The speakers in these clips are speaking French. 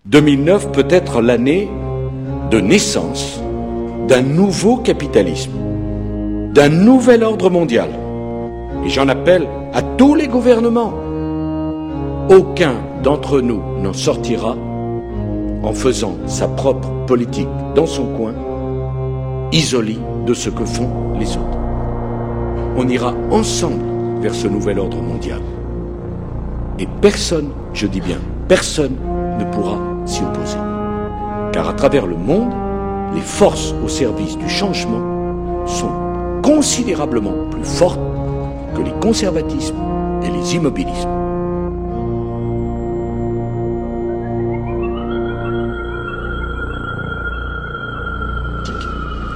2009 peut être l'année de naissance d'un nouveau capitalisme, d'un nouvel ordre mondial. Et j'en appelle à tous les gouvernements. Aucun d'entre nous n'en sortira en faisant sa propre politique dans son coin, isolé de ce que font les autres. On ira ensemble vers ce nouvel ordre mondial. Et personne, je dis bien personne, ne pourra s'y opposer. Car à travers le monde, les forces au service du changement sont considérablement plus fortes que les conservatismes et les immobilismes.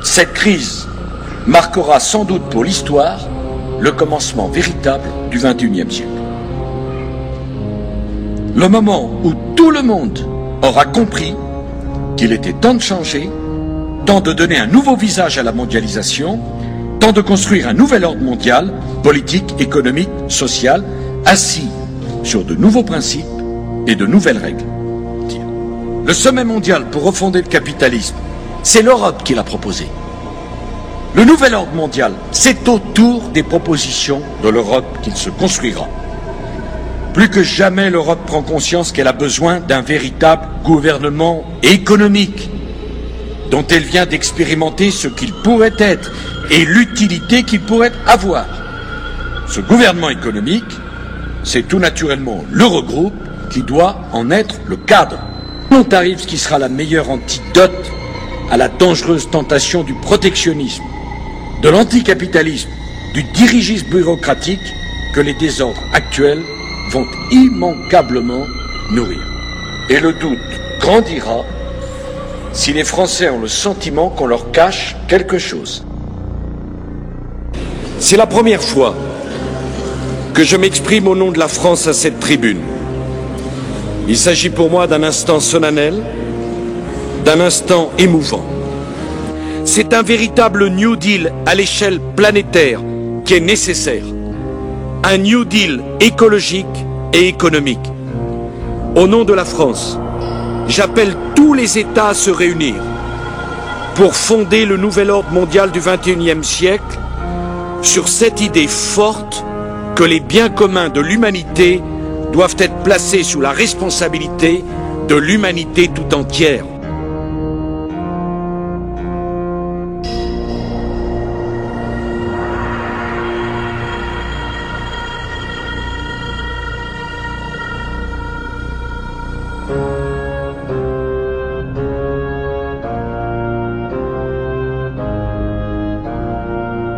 Cette crise marquera sans doute pour l'histoire le commencement véritable du XXIe siècle. Le moment où tout le monde aura compris qu'il était temps de changer, temps de donner un nouveau visage à la mondialisation, temps de construire un nouvel ordre mondial, politique, économique, social, assis sur de nouveaux principes et de nouvelles règles. Le sommet mondial pour refonder le capitalisme, c'est l'Europe qui l'a proposé. Le nouvel ordre mondial, c'est autour des propositions de l'Europe qu'il se construira. Plus que jamais, l'Europe prend conscience qu'elle a besoin d'un véritable gouvernement économique, dont elle vient d'expérimenter ce qu'il pourrait être et l'utilité qu'il pourrait avoir. Ce gouvernement économique, c'est tout naturellement l'Eurogroupe qui doit en être le cadre. On arrive ce qui sera la meilleure antidote à la dangereuse tentation du protectionnisme, de l'anticapitalisme, du dirigisme bureaucratique que les désordres actuels vont immanquablement nourrir. Et le doute grandira si les Français ont le sentiment qu'on leur cache quelque chose. C'est la première fois que je m'exprime au nom de la France à cette tribune. Il s'agit pour moi d'un instant solennel, d'un instant émouvant. C'est un véritable New Deal à l'échelle planétaire qui est nécessaire. Un New Deal écologique et économique. Au nom de la France, j'appelle tous les États à se réunir pour fonder le nouvel ordre mondial du XXIe siècle sur cette idée forte que les biens communs de l'humanité doivent être placés sous la responsabilité de l'humanité tout entière.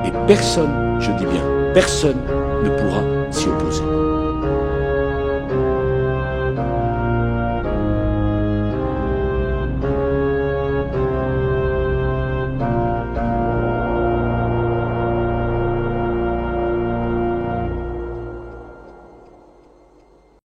Et personne, je dis bien personne, ne pourra s'y opposer.